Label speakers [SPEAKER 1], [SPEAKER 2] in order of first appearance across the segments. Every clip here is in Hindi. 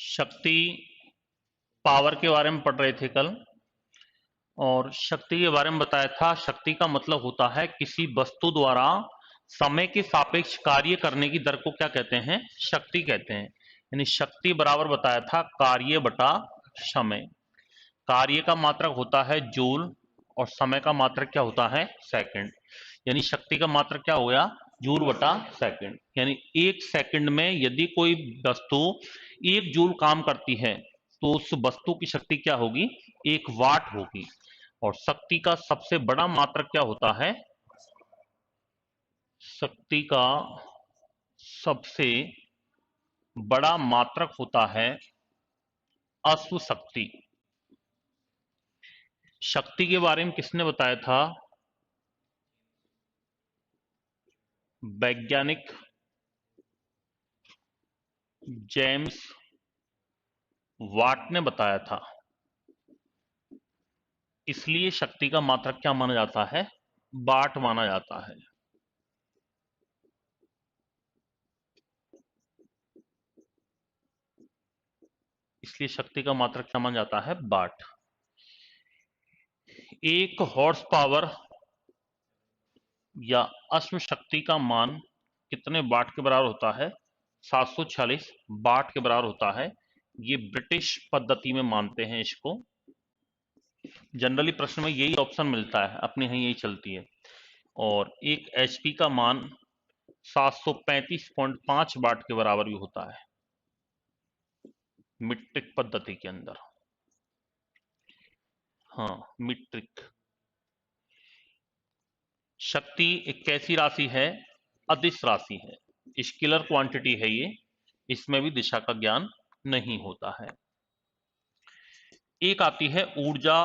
[SPEAKER 1] शक्ति पावर के बारे में पढ़ रहे थे कल। और शक्ति के बारे में बताया था, शक्ति का मतलब होता है किसी वस्तु द्वारा समय के सापेक्ष कार्य करने की दर को क्या कहते हैं? शक्ति कहते हैं। यानी शक्ति बराबर बताया था कार्य बटा समय। कार्य का मात्रक होता है जूल और समय का मात्रक क्या होता है? सेकंड। यानी शक्ति का मात्रक क्या हो गया? जूल बटा सेकंड। यानी एक सेकंड में यदि कोई वस्तु 1 जूल काम करती है तो उस वस्तु की शक्ति क्या होगी? 1 वाट होगी। और शक्ति का सबसे बड़ा मात्रक क्या होता है? शक्ति का सबसे बड़ा मात्रक होता है अश्व शक्ति। शक्ति के बारे में किसने बताया था? वैज्ञानिक जेम्स वाट ने बताया था। इसलिए शक्ति का मात्रक क्या माना जाता है? वाट माना जाता है। इसलिए शक्ति का मात्रक क्या माना जाता है? वाट। 1 हॉर्स पावर या अश्व शक्ति का मान कितने वाट के बराबर होता है? 746 वाट के बराबर होता है। ये ब्रिटिश पद्धति में मानते हैं इसको। जनरली प्रश्न में यही ऑप्शन मिलता है, अपने यहीं यही चलती है। और 1 एचपी का मान 735.5 वाट के बराबर भी होता है मीट्रिक पद्धति के अंदर। हाँ, मीट्रिक। शक्ति एक कैसी राशि है? अदिश राशि है, स्केलर क्वांटिटी है ये। इसमें भी दिशा का ज्ञान नहीं होता है। एक आती है ऊर्जा,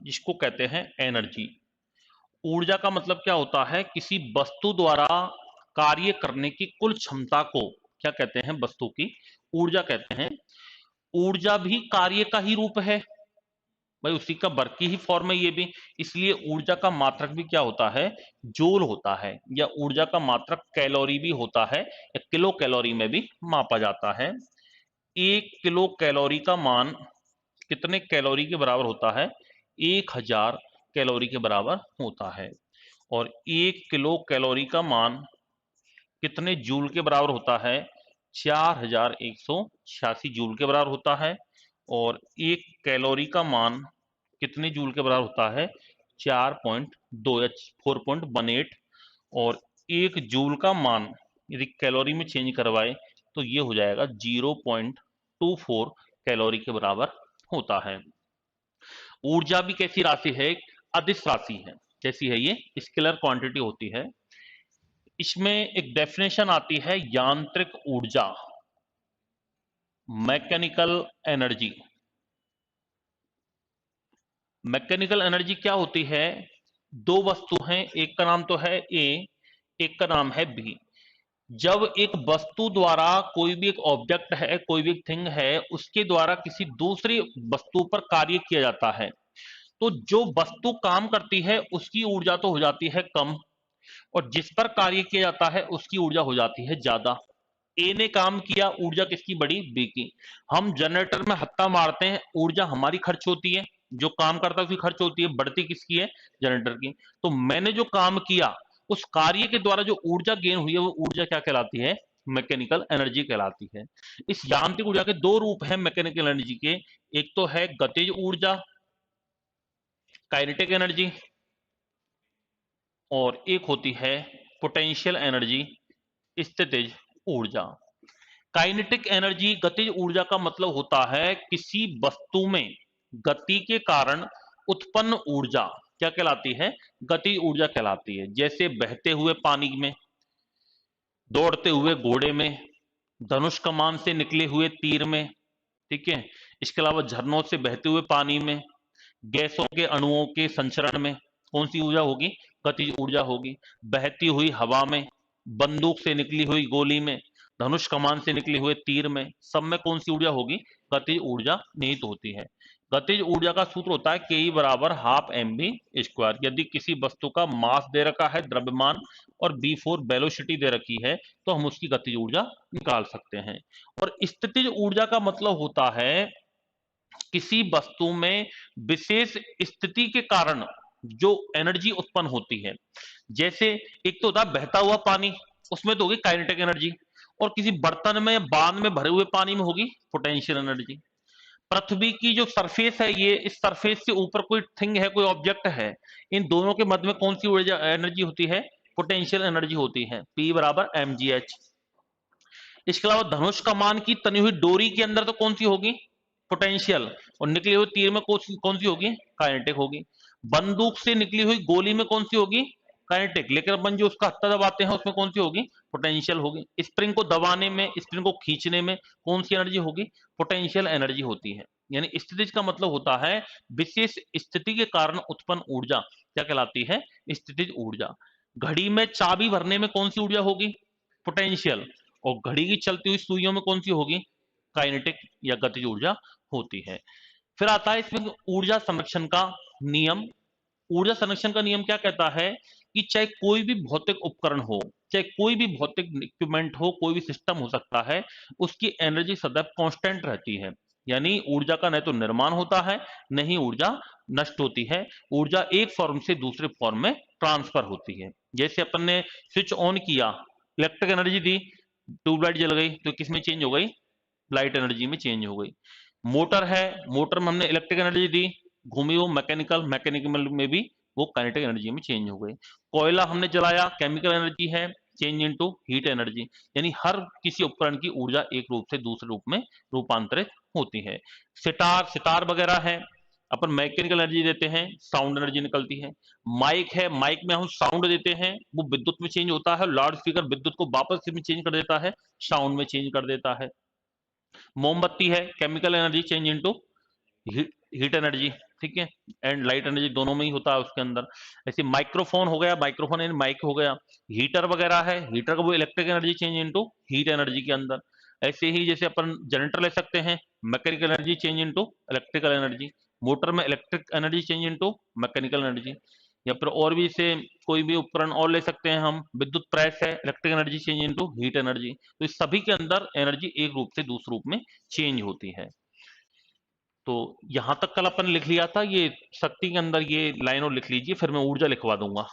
[SPEAKER 1] जिसको कहते हैं एनर्जी। ऊर्जा का मतलब क्या होता है? किसी वस्तु द्वारा कार्य करने की कुल क्षमता को क्या कहते हैं? वस्तु की ऊर्जा कहते हैं। ऊर्जा भी कार्य का ही रूप है भाई, उसी का वर्क की ही फॉर्म है ये भी। इसलिए ऊर्जा का मात्रक भी क्या होता है? जूल होता है। या ऊर्जा का मात्रक कैलोरी भी होता है, या किलो कैलोरी में भी मापा जाता है। 1 किलो कैलोरी का मान कितने कैलोरी के बराबर होता है? 1000 कैलोरी के बराबर होता है। और 1 किलो कैलोरी का मान कितने जूल के बराबर होता है? 4186 जूल के बराबर होता है। और 1 कैलोरी का मान कितने जूल के बराबर होता है? 4.2 या 4.18। और 1 जूल का मान यदि कैलोरी में चेंज करवाए तो ये हो जाएगा 0.24 कैलोरी के बराबर होता है। ऊर्जा भी कैसी राशि है? अदिश राशि है। कैसी है ये? स्केलर क्वांटिटी होती है। इसमें एक डेफिनेशन आती है यांत्रिक ऊर्जा, मैकेनिकल एनर्जी। मैकेनिकल एनर्जी क्या होती है? 2 वस्तु हैं, एक का नाम तो है ए, एक का नाम है बी। जब एक वस्तु द्वारा कोई भी एक ऑब्जेक्ट है, कोई भी थिंग है, उसके द्वारा किसी दूसरी वस्तु पर कार्य किया जाता है, तो जो वस्तु काम करती है उसकी ऊर्जा तो हो जाती है कम, और जिस पर कार्य किया जाता है उसकी ऊर्जा हो जाती है ज्यादा। ए ने काम किया, ऊर्जा किसकी बढ़ी? बी की। हम जनरेटर में हत्था मारते हैं, ऊर्जा हमारी खर्च होती है, जो काम करता है उसकी खर्च होती है, बढ़ती किसकी है? जनरेटर की। तो मैंने जो काम किया उस कार्य के द्वारा जो ऊर्जा गेन हुई है वो ऊर्जा क्या कहलाती है? मैकेनिकल एनर्जी कहलाती है। इस यांत्रिक ऊर्जा के 2 रूप हैं मैकेनिकल एनर्जी के। एक तो है गतिज ऊर्जा, काइनेटिक एनर्जी, और एक होती है पोटेंशियल एनर्जी, स्थितिज ऊर्जा। काइनेटिक एनर्जी, गतिज ऊर्जा का मतलब होता है किसी वस्तु में गति के कारण उत्पन्न ऊर्जा क्या कहलाती है? गतिज ऊर्जा कहलाती है। जैसे बहते हुए पानी में, दौड़ते हुए घोड़े में, धनुष कमान से निकले हुए तीर में, ठीक है। इसके अलावा झरनों से बहते हुए पानी में, गैसों के अणुओं के संचरण में कौन सी ऊर्जा होगी? गतिज ऊर्जा होगी। बहती हुई हवा में, बंदूक से निकली हुई गोली में, धनुष कमान से निकले हुए तीर में, सब में कौन सी ऊर्जा होगी? गतिज ऊर्जा निहित होती है। गतिज ऊर्जा का सूत्र होता है के बराबर हाफ एम बी स्क्वायर। यदि किसी वस्तु का मास दे रखा है, द्रव्यमान, और b4 वेलोसिटी दे रखी है, तो हम उसकी गतिज ऊर्जा निकाल सकते हैं। और स्थितिज ऊर्जा का मतलब होता है किसी वस्तु में विशेष स्थिति के कारण जो एनर्जी उत्पन्न होती है। जैसे एक तो होता है बहता हुआ पानी, उसमें तो होगी काइनेटिक एनर्जी, और किसी बर्तन में या बांध में भरे हुए पानी में होगी पोटेंशियल एनर्जी। पृथ्वी की जो सरफेस है, ये इस सरफेस से ऊपर कोई थिंग है, कोई ऑब्जेक्ट है, इन दोनों के मध्य में कौन सी ऊर्जा एनर्जी होती है? पोटेंशियल एनर्जी होती है, P बराबर mgh। इसके अलावा धनुष कमान की तनी हुई डोरी के अंदर तो कौन सी होगी? पोटेंशियल। और निकले हुए तीर में कौन सी होगी? काइनेटिक होगी। बंदूक से निकली हुई गोली में कौन सी होगी? काइनेटिक। लेकिन अपन जो उसका हत्था दबाते हैं उसमें कौन सी होगी? पोटेंशियल होगी। स्प्रिंग को दबाने में, स्प्रिंग को खींचने में कौन सी एनर्जी होगी? पोटेंशियल एनर्जी होती है। यानी स्थितिज का मतलब होता है विशेष स्थिति के कारण उत्पन्न ऊर्जा क्या कहलाती है? स्थितिज ऊर्जा। घड़ी में चाबी भरने में कौन सी ऊर्जा होगी? पोटेंशियल। और घड़ी की चलती हुई सुइयों में कौन सी होगी? काइनेटिक या गतिज ऊर्जा होती है। फिर आता है इसमें ऊर्जा संरक्षण का नियम। ऊर्जा संरक्षण का नियम क्या कहता है कि चाहे कोई भी भौतिक उपकरण हो, चाहे कोई भी भौतिक इक्विपमेंट हो, कोई भी सिस्टम हो सकता है, उसकी एनर्जी सदैव कांस्टेंट रहती है। यानी ऊर्जा का न तो निर्माण होता है, न ही ऊर्जा नष्ट होती है। ऊर्जा एक फॉर्म से दूसरे फॉर्म में ट्रांसफर होती है। जैसे अपन ने स्विच ऑन किया, इलेक्ट्रिक एनर्जी दी, ट्यूबलाइट जल गई, तो किस में चेंज हो गई? लाइट एनर्जी में चेंज हो गई। मोटर है, मोटर में हमने इलेक्ट्रिक एनर्जी दी, घूमी वो मैकेनिकल, मैकेनिकल में भी वो काइनेटिक एनर्जी में चेंज हो गई। कोयला हमने जलाया, केमिकल एनर्जी है, चेंज इनटू हीट एनर्जी। यानी हर किसी उपकरण की ऊर्जा एक रूप से दूसरे रूप में रूपांतरित होती है। सितार, सितार वगैरह है, अपन मैकेनिकल एनर्जी देते हैं, साउंड एनर्जी निकलती है। माइक है, माइक में हम साउंड देते हैं, वो विद्युत में चेंज होता है। लाउड स्पीकर विद्युत को वापस में चेंज कर देता है, साउंड में चेंज कर देता है। मोमबत्ती है, chemical energy change into heat energy, ठीक है, एंड लाइट एनर्जी दोनों में ही होता है उसके अंदर। ऐसे माइक्रोफोन हो गया, माइक्रोफोन एंड माइक हो गया। हीटर वगैरह है, हीटर का वो electric energy change into heat energy के अंदर। ऐसे ही जैसे अपन जनरेटर ले सकते हैं, mechanical energy change into electrical energy. Motor में electric energy change into mechanical energy. या फिर और भी से कोई भी उपकरण और ले सकते हैं हम, विद्युत प्रेस है, electric energy change into heat energy. तो इस सभी के अंदर एनर्जी एक रूप से दूसरे रूप में चेंज होती है। तो यहां तक कल अपन लिख लिया था, ये शक्ति के अंदर ये लाइन और लिख लीजिए, फिर मैं ऊर्जा लिखवा दूंगा।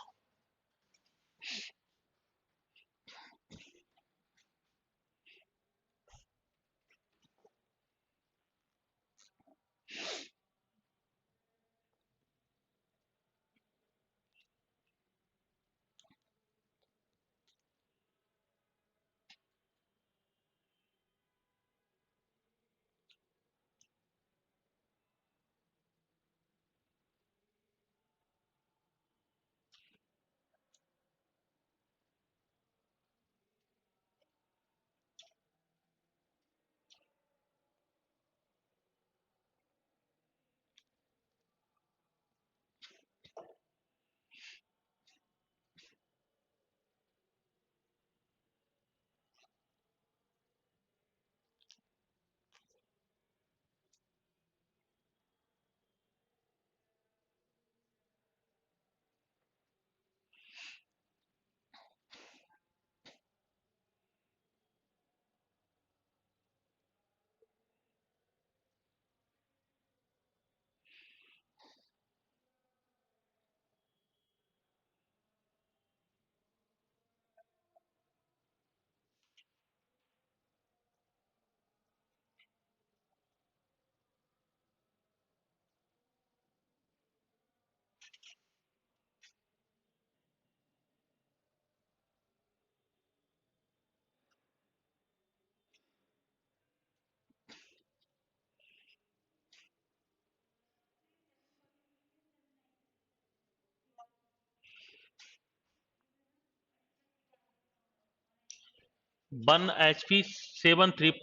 [SPEAKER 1] 1 HP 746।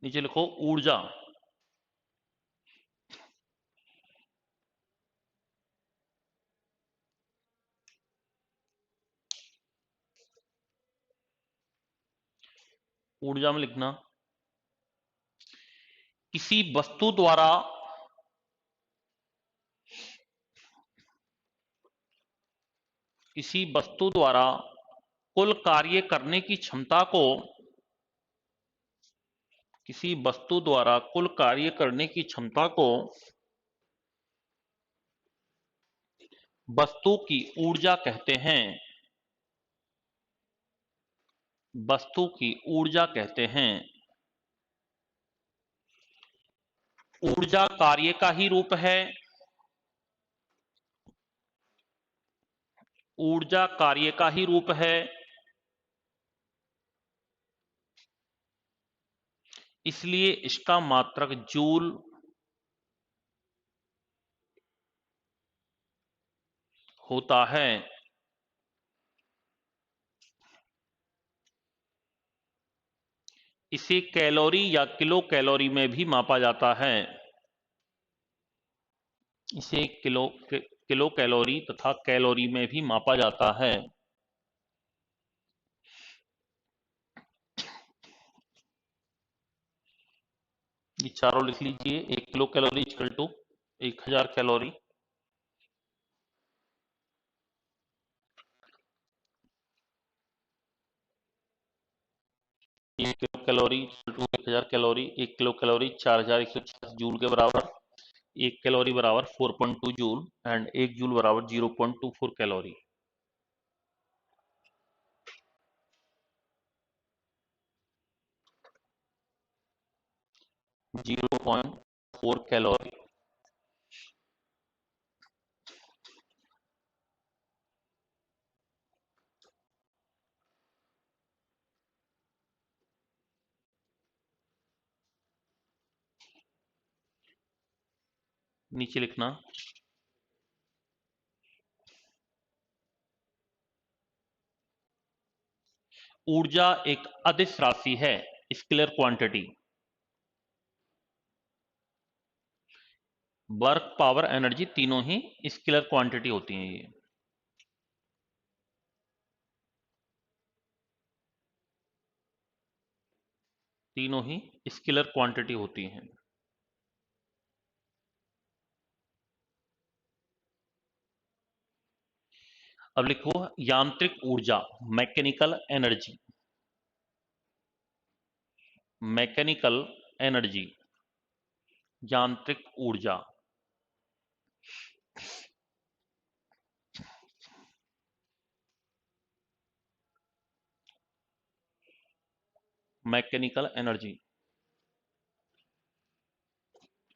[SPEAKER 1] नीचे लिखो ऊर्जा। ऊर्जा में लिखना किसी वस्तु द्वारा कुल कार्य करने की क्षमता को, किसी वस्तु द्वारा कुल कार्य करने की क्षमता को वस्तु की ऊर्जा कहते हैं। वस्तु की ऊर्जा कहते हैं। ऊर्जा कार्य का ही रूप है। ऊर्जा कार्य का ही रूप है, इसलिए इसका मात्रक जूल होता है। इसे कैलोरी या किलो कैलोरी में भी मापा जाता है। इसे किलो कैलोरी तथा कैलोरी में भी मापा जाता है। ये चारों लिख लीजिए। 1 kilo calorie equal to 1000 calorie. 1 kilo calorie equal to 1000 calorie. 1 kilo calorie 4150 joule के बराबर। 1 कैलोरी बराबर 4.2 जूल एंड 1 जूल बराबर 0.24 कैलोरी। 0.4 कैलोरी। नीचे लिखना ऊर्जा एक अदिश राशि है, scalar quantity. Work, power, energy तीनों ही स्केलर क्वांटिटी होती हैं। ये तीनों ही स्केलर क्वांटिटी होती हैं। अब लिखो यांत्रिक ऊर्जा, मैकेनिकल एनर्जी। मैकेनिकल एनर्जी, यांत्रिक ऊर्जा। Mechanical energy.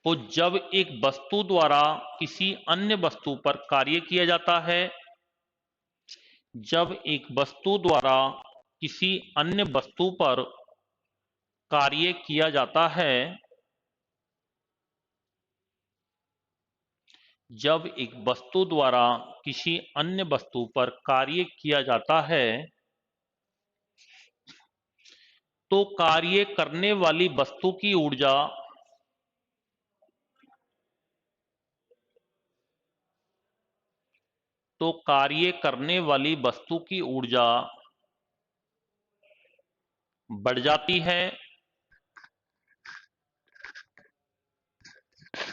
[SPEAKER 1] तो जब एक वस्तु द्वारा किसी अन्य वस्तु पर कार्य किया जाता है, जब एक वस्तु द्वारा किसी अन्य वस्तु पर कार्य किया जाता है, जब एक वस्तु द्वारा किसी अन्य वस्तु पर कार्य किया जाता है, तो कार्य करने वाली वस्तु की ऊर्जा तो कार्य करने वाली वस्तु की ऊर्जा बढ़ जाती है,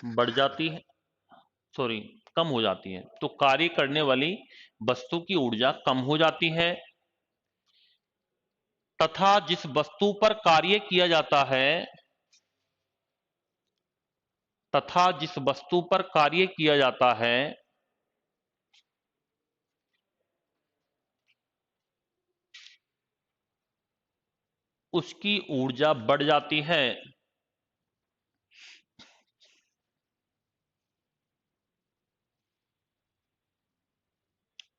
[SPEAKER 1] बढ़ जाती है, सॉरी, कम हो जाती है। तो कार्य करने वाली वस्तु की ऊर्जा कम हो जाती है तथा जिस वस्तु पर कार्य किया जाता है, तथा जिस वस्तु पर कार्य किया जाता है उसकी ऊर्जा बढ़ जाती है।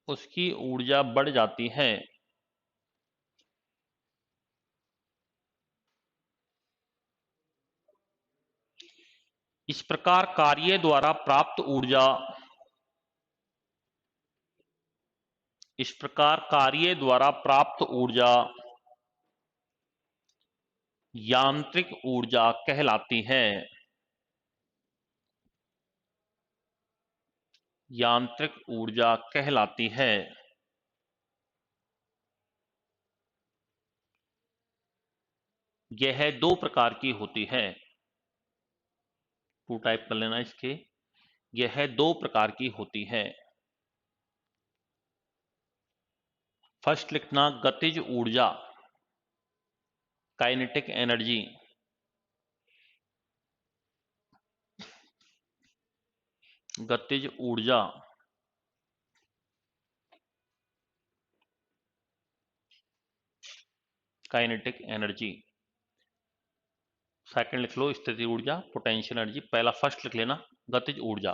[SPEAKER 1] उसकी ऊर्जा बढ़ जाती है। इस प्रकार कार्य द्वारा प्राप्त ऊर्जा, इस प्रकार कार्य द्वारा प्राप्त ऊर्जा यांत्रिक ऊर्जा कहलाती है। यांत्रिक ऊर्जा कहलाती है। यह दो प्रकार की होती है। टू टाइप कर लेना इसके। यह दो प्रकार की होती है। फर्स्ट लिखना गतिज ऊर्जा, काइनेटिक एनर्जी। गतिज ऊर्जा, काइनेटिक एनर्जी। सेकंड लिख लो स्थितिज ऊर्जा, पोटेंशियल एनर्जी। पहला फर्स्ट लिख लेना गतिज ऊर्जा,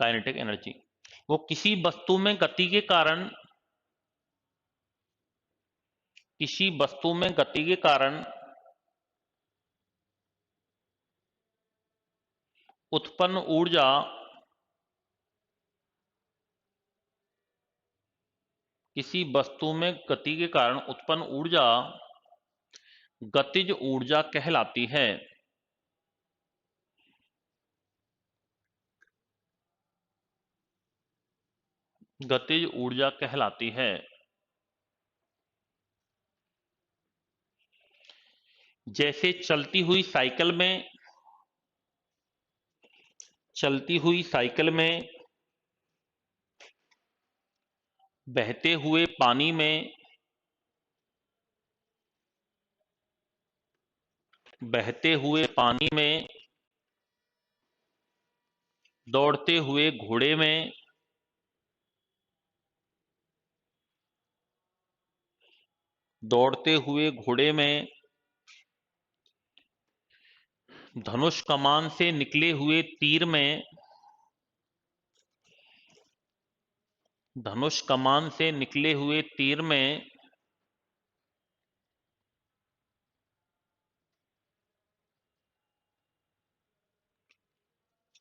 [SPEAKER 1] काइनेटिक एनर्जी। वो किसी वस्तु में गति के कारण, किसी वस्तु में गति के कारण उत्पन्न ऊर्जा किसी वस्तु में गति के कारण उत्पन्न ऊर्जा गतिज ऊर्जा कहलाती है। गतिज ऊर्जा कहलाती है। जैसे चलती हुई साइकिल में, चलती हुई साइकिल में, बहते हुए पानी में, बहते हुए पानी में, दौड़ते हुए घोड़े में, दौड़ते हुए घोड़े में, धनुष कमान से निकले हुए तीर में, धनुष कमान से निकले हुए तीर में,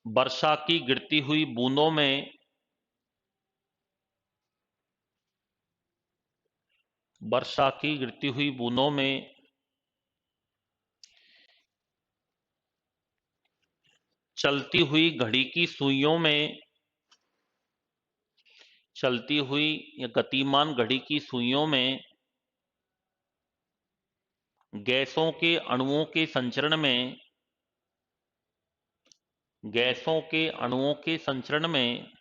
[SPEAKER 1] वर्षा की गिरती हुई बूंदों में, वर्षा की गिरती हुई बूंदों में, चलती हुई घड़ी की सुइयों में, चलती हुई या गतिमान घड़ी की सुइयों में, गैसों के अणुओं के संचरण में, गैसों के अणुओं के संचरण में,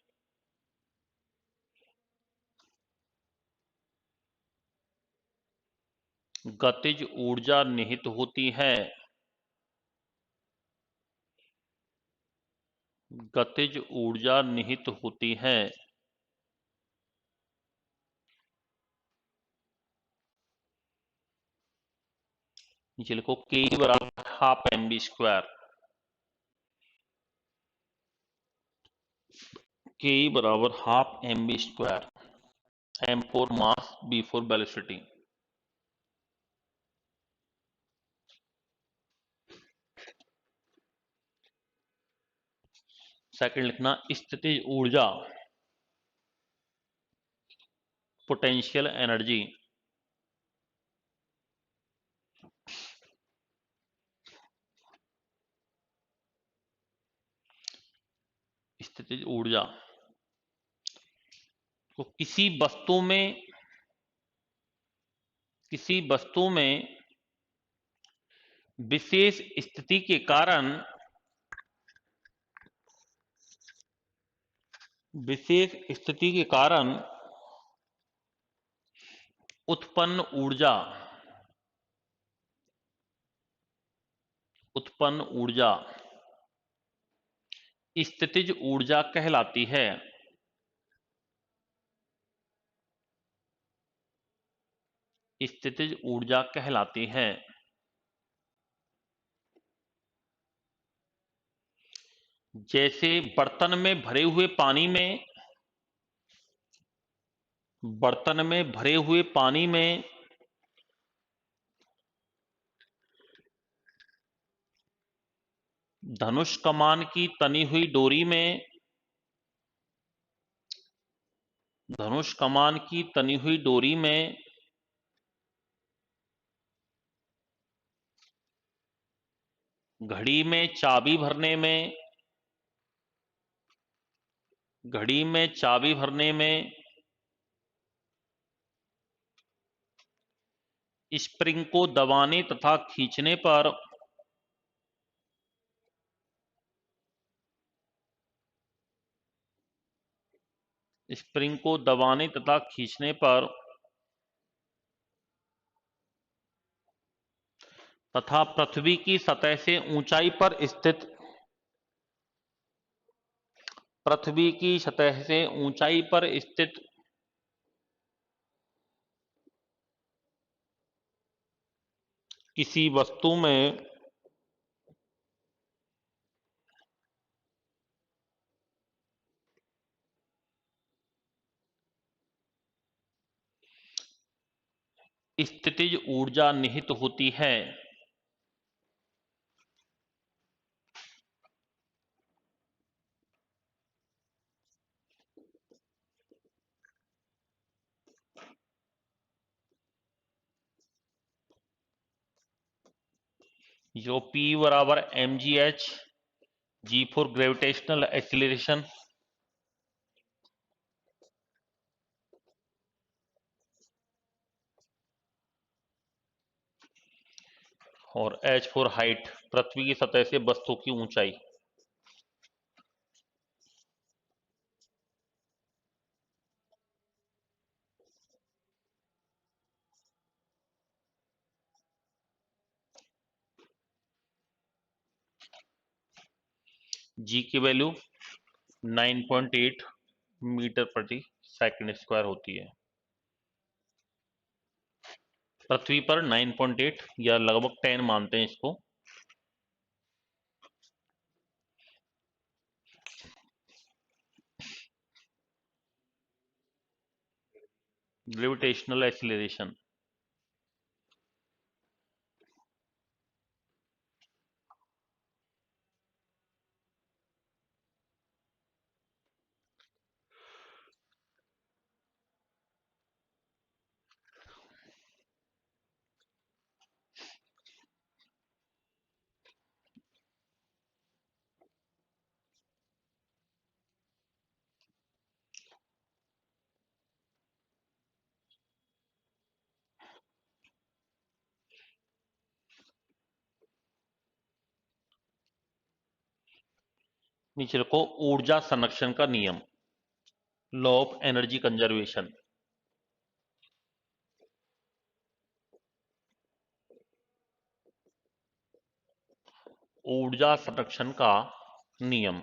[SPEAKER 1] गतिज ऊर्जा निहित होती है। गतिज ऊर्जा निहित होती है। नीचे लिखो के बराबर हाफ एम बी स्क्वायर। के बराबर half M B square. M for mass, B for velocity. Second लिखना स्थितिज ऊर्जा, पोटेंशियल एनर्जी। स्थितिज ऊर्जा तो किसी वस्तु में, किसी वस्तु में विशेष स्थिति के कारण, विशेष स्थिति के कारण उत्पन्न ऊर्जा, उत्पन्न ऊर्जा स्थितिज ऊर्जा कहलाती है। स्थितिज ऊर्जा कहलाती है। जैसे बर्तन में भरे हुए पानी में, बर्तन में भरे हुए पानी में धनुष कमान की तनी हुई डोरी में, धनुष कमान की तनी हुई डोरी में घड़ी में चाबी भरने में, घड़ी में चाबी भरने में स्प्रिंग को दबाने तथा खींचने पर स्प्रिंग को दबाने तथा खींचने पर तथा पृथ्वी की सतह से ऊंचाई पर स्थित, पृथ्वी की सतह से ऊंचाई पर स्थित किसी वस्तु में स्थितिज ऊर्जा निहित होती है। जो P बराबर mgh, G for gravitational acceleration, और h फॉर हाइट, पृथ्वी की सतह से वस्तु की ऊंचाई। G की वैल्यू 9.8 मीटर प्रति सेकंड स्क्वायर होती है। पृथ्वी पर 9.8 या लगभग 10 मानते हैं इसको। ग्रेविटेशनल एक्सीलरेशन, नीचे रखो ऊर्जा संरक्षण का नियम, लॉ ऑफ एनर्जी कंजर्वेशन। ऊर्जा संरक्षण का नियम,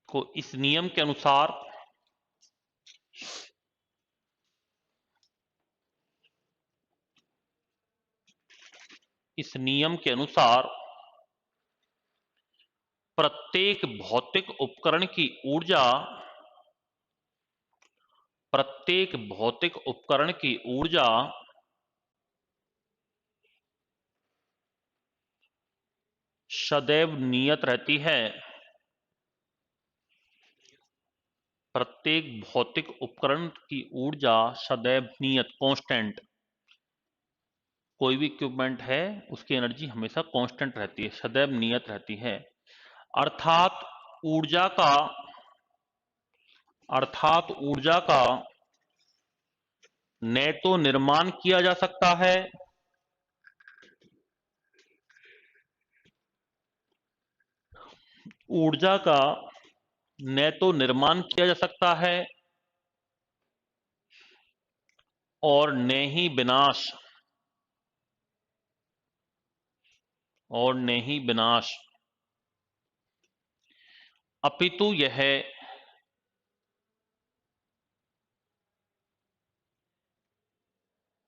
[SPEAKER 1] को इस नियम के अनुसार इस नियम के अनुसार प्रत्येक भौतिक उपकरण की ऊर्जा, प्रत्येक भौतिक उपकरण की ऊर्जा सदैव नियत रहती है। प्रत्येक भौतिक उपकरण की ऊर्जा सदैव नियत, कांस्टेंट। कोई भी इक्विपमेंट है उसकी एनर्जी हमेशा कांस्टेंट रहती है, सदैव नियत रहती है। अर्थात ऊर्जा का अर्थात ऊर्जा का न तो निर्माण किया जा सकता है, ऊर्जा का न तो निर्माण किया जा सकता है और न ही विनाश, और न ही विनाश, अपितु यह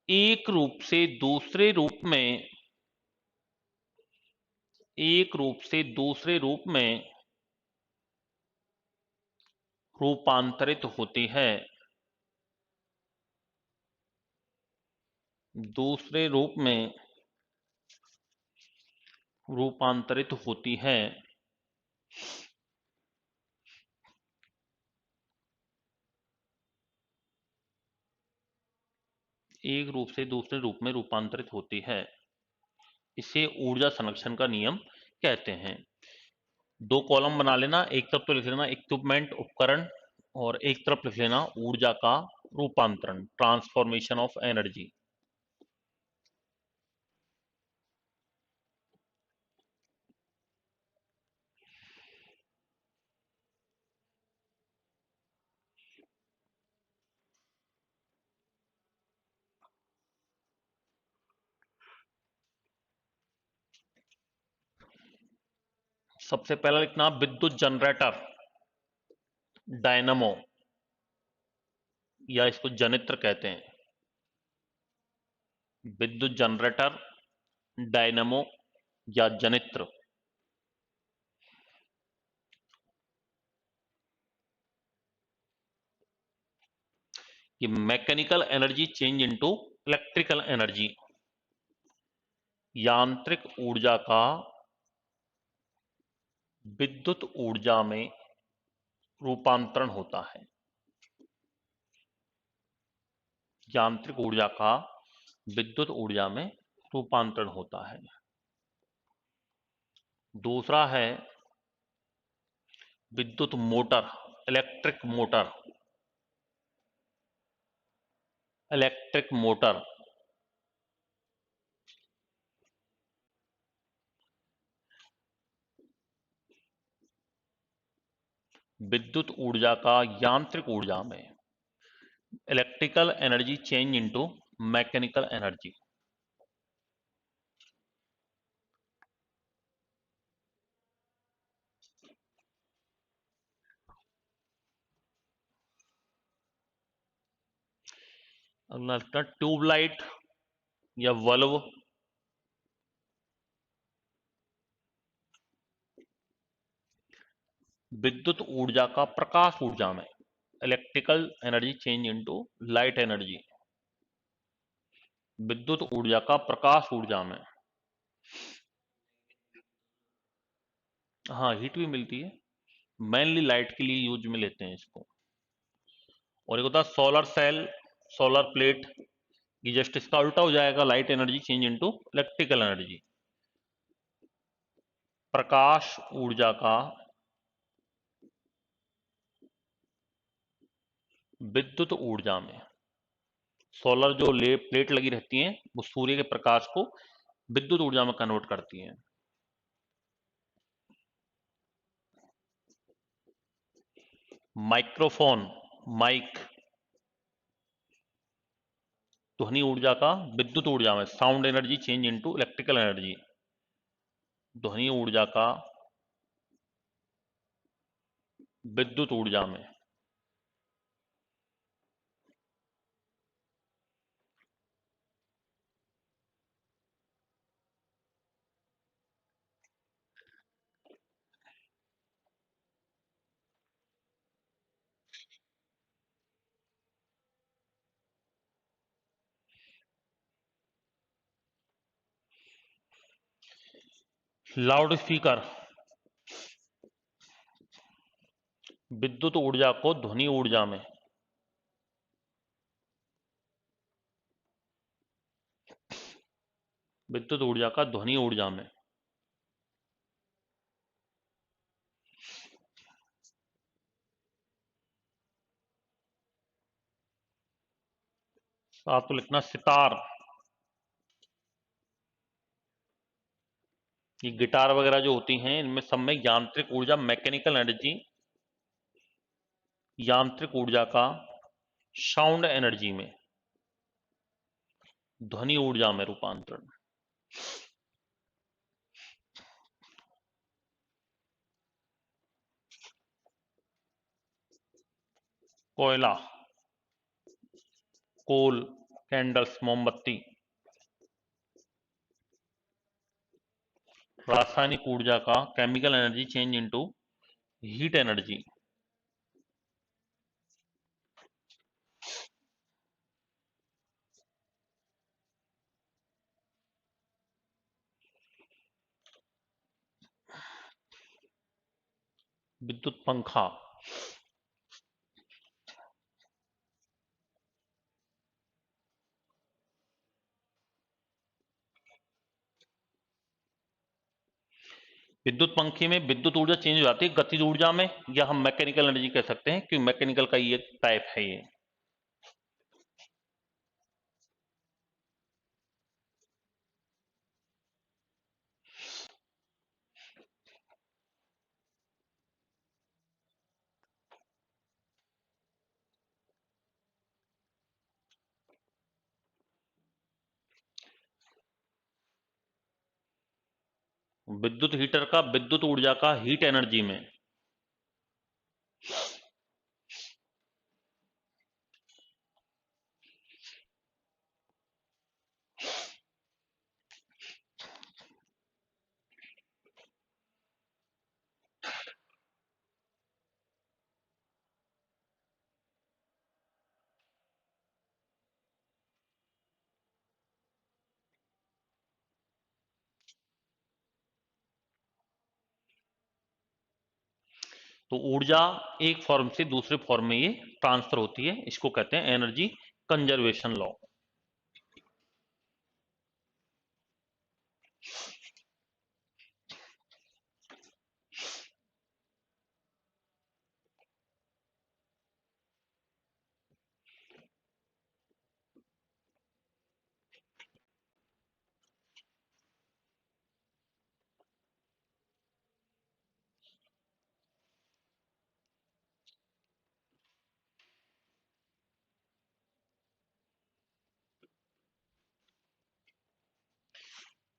[SPEAKER 1] एक रूप से दूसरे रूप में, एक रूप से दूसरे रूप में रूपांतरित होती है, दूसरे रूप में रूपांतरित होती है। एक रूप से दूसरे रूप में रूपांतरित होती है। इसे ऊर्जा संरक्षण का नियम कहते हैं। दो कॉलम बना लेना, एक तरफ तो लिख लेना इक्विपमेंट उपकरण और एक तरफ लिख लेना ऊर्जा का रूपांतरण, ट्रांसफॉर्मेशन ऑफ एनर्जी। सबसे पहला लिखना विद्युत जनरेटर, डायनमो या इसको जनित्र कहते हैं। विद्युत जनरेटर, डायनमो या जनित्र। ये mechanical energy change into electrical energy, यांत्रिक ऊर्जा का विद्युत ऊर्जा में रूपांतरण होता है। यांत्रिक ऊर्जा का विद्युत ऊर्जा में रूपांतरण होता है। दूसरा है विद्युत motor, electric motor. Electric motor विद्युत ऊर्जा का यांत्रिक ऊर्जा में, electrical energy change into mechanical energy. अगला ट्यूबलाइट या बल्ब। विद्युत ऊर्जा का प्रकाश ऊर्जा में, electrical energy change into light energy. विद्युत ऊर्जा का प्रकाश ऊर्जा में, हाँ हीट भी मिलती है, मेनली लाइट के लिए यूज में लेते हैं इसको। और एक होता है सोलर सेल, सोलर प्लेट। ये जस्ट इसका उल्टा हो जाएगा, light energy change into electrical energy. प्रकाश ऊर्जा का विद्युत ऊर्जा में, सोलर जो प्लेट लगी रहती हैं वो सूर्य के प्रकाश को विद्युत ऊर्जा में कन्वर्ट करती हैं। माइक्रोफोन, माइक, ध्वनि ऊर्जा का विद्युत ऊर्जा में, sound energy change into electrical energy. ध्वनि ऊर्जा का विद्युत ऊर्जा में। लाउड स्पीकर विद्युत ऊर्जा को ध्वनि ऊर्जा में, विद्युत ऊर्जा का ध्वनि ऊर्जा में। आपको लिखना सितार। ये गिटार वगैरह जो होती हैं इनमें सब में यांत्रिक ऊर्जा, मैकेनिकल एनर्जी, यांत्रिक ऊर्जा का साउंड एनर्जी में, ध्वनि ऊर्जा में रूपांतरण। कोयला, कोल, कैंडल्स, मोमबत्ती। रासायनिक ऊर्जा का chemical energy change into heat energy. विद्युत पंखा, विद्युत पंखे में विद्युत ऊर्जा चेंज हो जाती है गतिज ऊर्जा में, या हम मैकेनिकल एनर्जी कह सकते हैं, क्योंकि मैकेनिकल का ये टाइप है ये। विद्युत हीटर का विद्युत ऊर्जा का हीट एनर्जी में। तो ऊर्जा एक फॉर्म से दूसरे फॉर्म में ये ट्रांसफर होती है, इसको कहते हैं एनर्जी कंजर्वेशन लॉ।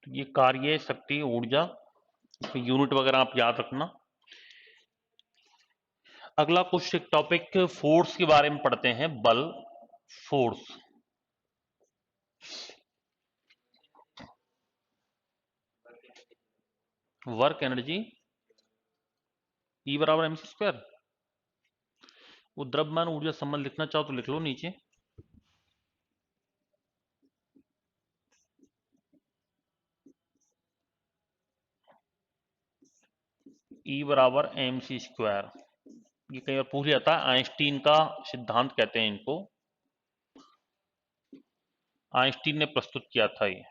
[SPEAKER 1] तो ये कार्य शक्ति ऊर्जा, यूनिट वगैरह आप याद रखना। अगला कुछ एक टॉपिक फोर्स के बारे में पढ़ते हैं, बल, फोर्स। वर्क एनर्जी E बराबर mc स्क्वायर। वो द्रव्यमान ऊर्जा संबंध लिखना चाहो तो लिख लो नीचे। E बराबर mc स्क्वायर, ये कई बार पूछ जाता है, आइंस्टीन का सिद्धांत कहते हैं इनको, आइंस्टीन ने प्रस्तुत किया था ये।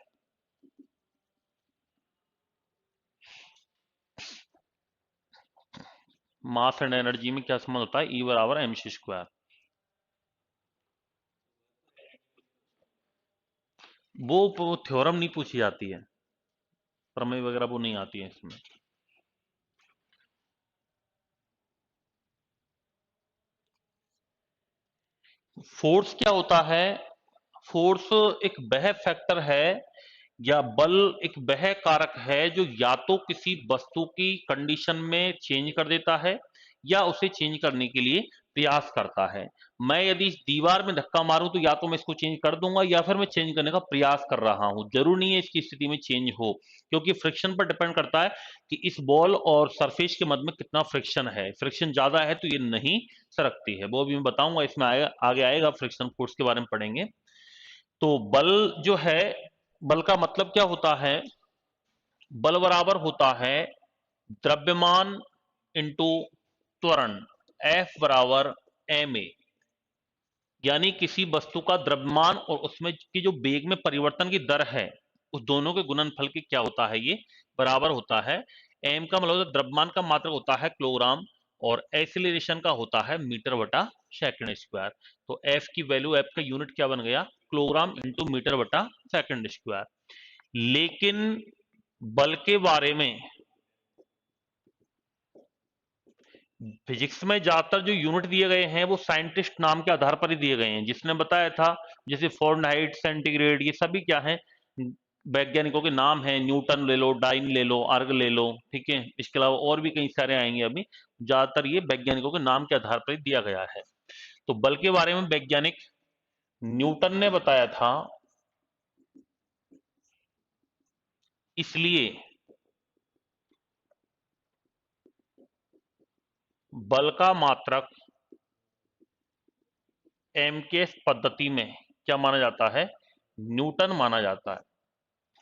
[SPEAKER 1] मास एंड एनर्जी में क्या संबंध होता है, E बराबर mc स्क्वायर। वो थ्योरम नहीं पूछी जाती है, प्रमेय वगैरह वो नहीं आती है इसमें। फोर्स क्या होता है, फोर्स एक वह फैक्टर है या बल एक वह कारक है जो या तो किसी वस्तु की कंडीशन में चेंज कर देता है या उसे चेंज करने के लिए प्रयास करता है। मैं यदि इस दीवार में धक्का मारूं तो या तो मैं इसको चेंज कर दूंगा या फिर मैं चेंज करने का प्रयास कर रहा हूं, जरूर नहीं है इसकी स्थिति में चेंज हो, क्योंकि फ्रिक्शन पर डिपेंड करता है कि इस बॉल और सरफेस के मध्य में कितना फ्रिक्शन है। फ्रिक्शन ज्यादा है तो ये नहीं सरकती है, वो भी मैं बताऊंगा, इसमें आएगा, आगे आएगा, फ्रिक्शन फोर्स के बारे में पढ़ेंगे। तो बल जो है, बल का मतलब क्या होता है, बल बराबर होता है द्रव्यमान इंटू त्वरण, F बराबर ma, यानी किसी वस्तु का द्रव्यमान और उसमें की जो वेग में परिवर्तन की दर है, उस दोनों के गुणनफल के क्या होता है, ये बराबर होता है। m का मतलब द्रव्यमान का मात्रक होता है किलोग्राम, और एक्सीलरेशन का होता है मीटर बटा सेकंड स्क्वायर। तो f की वैल्यू, f का यूनिट क्या बन गया, किलोग्राम इंटू मीटर बटा सेकंड स्क्वायर। लेकिन बल के बारे में फिजिक्स में ज्यादातर जो यूनिट दिए गए हैं वो साइंटिस्ट नाम के आधार पर ही दिए गए हैं, जिसने बताया था, जैसे फॉरेनहाइट, सेंटीग्रेड, ये सभी क्या है, वैज्ञानिकों के नाम है। न्यूटन ले लो, डाइन ले लो, अर्ग ले लो, ठीक है, इसके अलावा और भी कई सारे आएंगे अभी। ज्यादातर ये वैज्ञानिकों के नाम के आधार पर ही दिया गया है। तो बल के बारे में वैज्ञानिक न्यूटन ने बताया था, इसलिए बल का मात्रक एमकेएस पद्धति में क्या माना जाता है, न्यूटन माना जाता है।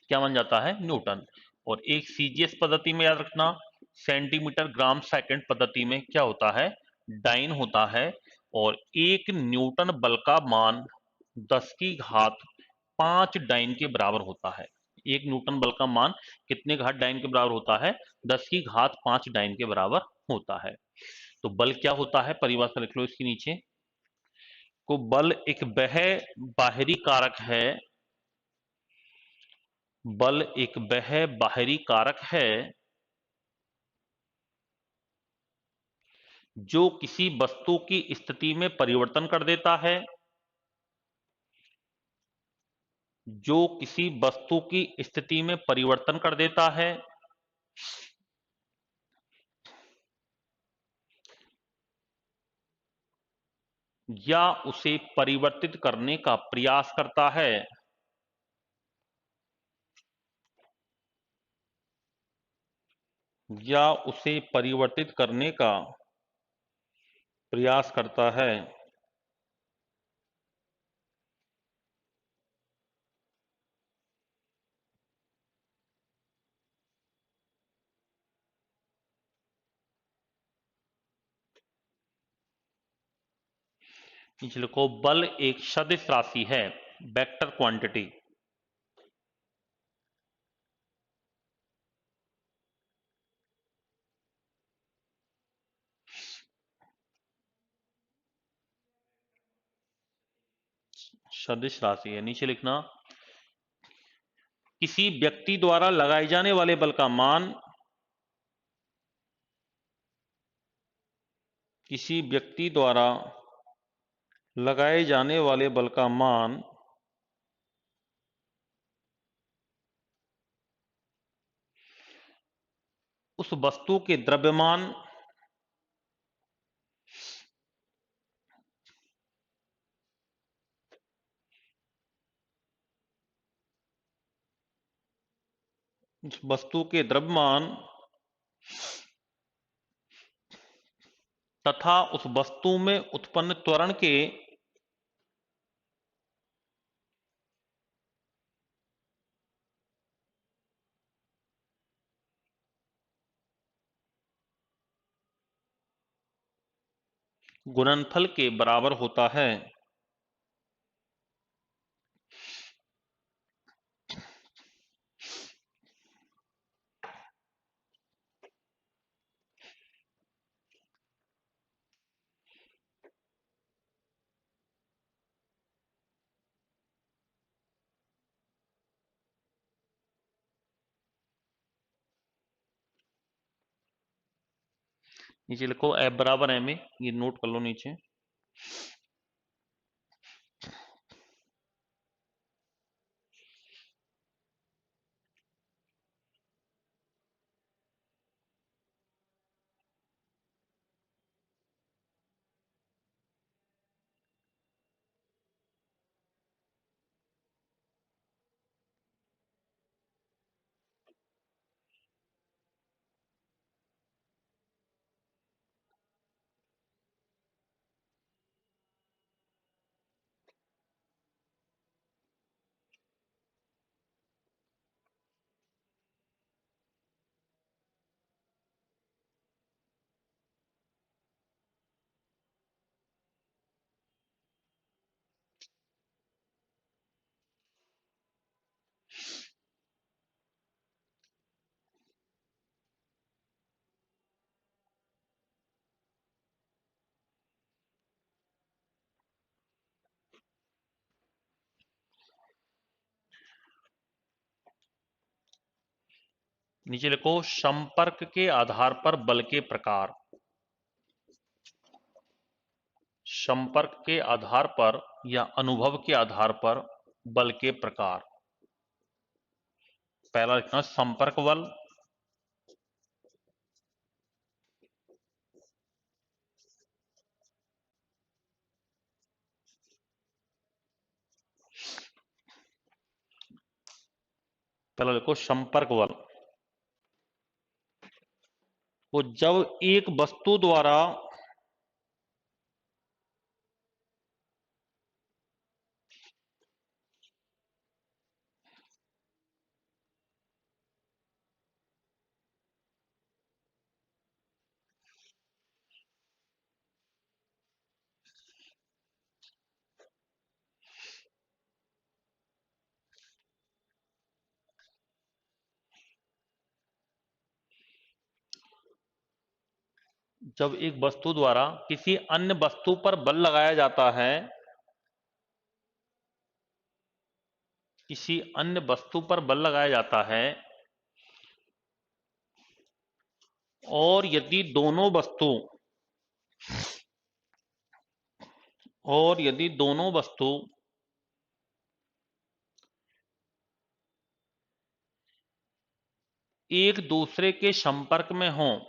[SPEAKER 1] क्या माना जाता है, न्यूटन। और एक सीजीएस पद्धति में याद रखना, सेंटीमीटर ग्राम सेकंड पद्धति में क्या होता है, डाइन होता है। और एक न्यूटन बल का मान 10 की घात 5 डाइन के बराबर होता है। एक न्यूटन बल का मान कितने घात डाइन के बराबर होता है? 10 की घात 5 डाइन के बराबर होता है। तो बल क्या होता है, परिभाषा लिख लो इसके नीचे। को बल एक वह बाहरी कारक है, बल एक वह बाहरी कारक है जो किसी वस्तु की स्थिति में परिवर्तन कर देता है, जो किसी वस्तु की स्थिति में परिवर्तन कर देता है या उसे परिवर्तित करने का प्रयास करता है, या उसे परिवर्तित करने का प्रयास करता है। नीचे लिखो, बल एक सदिश राशि है, वेक्टर क्वांटिटी। सदिश राशि है। नीचे लिखना, किसी व्यक्ति द्वारा लगाए जाने वाले बल का मान, किसी व्यक्ति द्वारा लगाए जाने वाले बल का मान उस वस्तु के द्रव्यमान, उस वस्तु के द्रव्यमान तथा उस वस्तु में उत्पन्न त्वरण के गुणनफल के बराबर होता है। नीचे लिखो, F बराबर एम ए, ये नोट कर लो नीचे। नीचे लिखो, संपर्क के आधार पर बल के प्रकार। संपर्क के आधार पर या अनुभव के आधार पर बल के प्रकार। पहला लिखना, संपर्क बल। पहला लिखो संपर्क बल। वो जब एक वस्तु द्वारा जब एक वस्तु द्वारा किसी अन्य वस्तु पर बल लगाया जाता है, किसी अन्य वस्तु पर बल लगाया जाता है, और यदि दोनों वस्तु एक दूसरे के संपर्क में हों,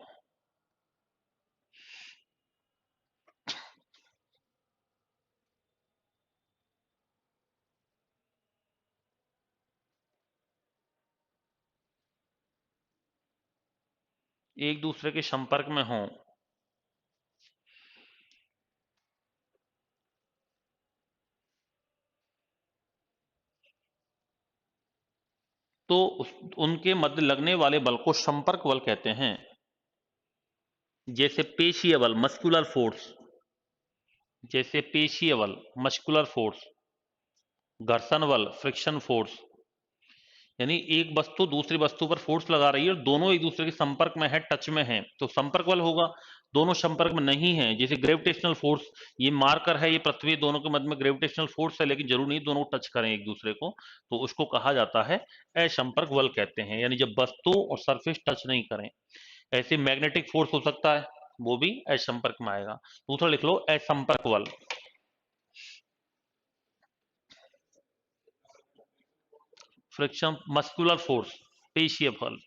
[SPEAKER 1] एक दूसरे के संपर्क में हों, तो उनके मध्य लगने वाले बल को संपर्क बल कहते हैं। जैसे पेशीय बल मस्कुलर फोर्स, जैसे पेशीय बल मस्कुलर फोर्स, घर्षण बल फ्रिक्शन फोर्स, यानी एक वस्तु दूसरी वस्तु पर फोर्स लगा रही है और दोनों एक दूसरे के संपर्क में है, टच में है, तो संपर्क बल होगा। दोनों संपर्क में नहीं है, जैसे ग्रेविटेशनल फोर्स, ये मार्कर है, ये पृथ्वी, दोनों के मध्य में ग्रेविटेशनल फोर्स है, लेकिन जरूरी नहीं दोनों टच करें एक दूसरे को, तो उसको कहा जाता है असंपर्क बल कहते हैं, यानी जब वस्तु और सरफेस टच नहीं करें। ऐसे मैग्नेटिक फोर्स हो सकता है, वो भी असंपर्क में आएगा। दूसरा लिख लो असंपर्क बल। फ्रिक्शन मस्कुलर फोर्स पेशीय बल।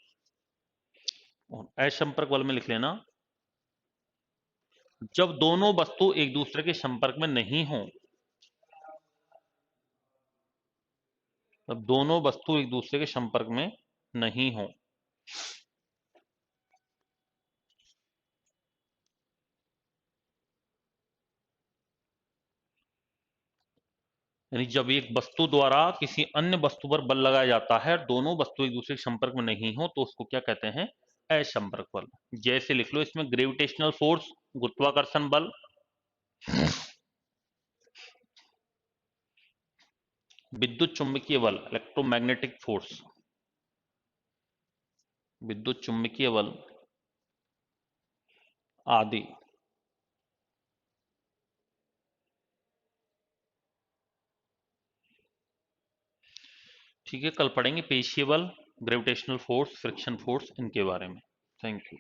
[SPEAKER 1] असंपर्क बल में लिख लेना जब दोनों वस्तु एक दूसरे के संपर्क में नहीं हो, तब दोनों वस्तु एक दूसरे के संपर्क में नहीं हो। यानी जब एक वस्तु द्वारा किसी अन्य वस्तु पर बल लगाया जाता है और दोनों वस्तु एक दूसरे के संपर्क में नहीं हो, तो उसको क्या कहते हैं? असंपर्क बल। जैसे लिख लो इसमें ग्रेविटेशनल फोर्स गुरुत्वाकर्षण बल, विद्युत चुंबकीय बल इलेक्ट्रोमैग्नेटिक फोर्स, विद्युत चुंबकीय बल आदि। ठीक है, कल पढ़ेंगे पेशीय बल, ग्रेविटेशनल फोर्स, फ्रिक्शन फोर्स, इनके बारे में। Thank you.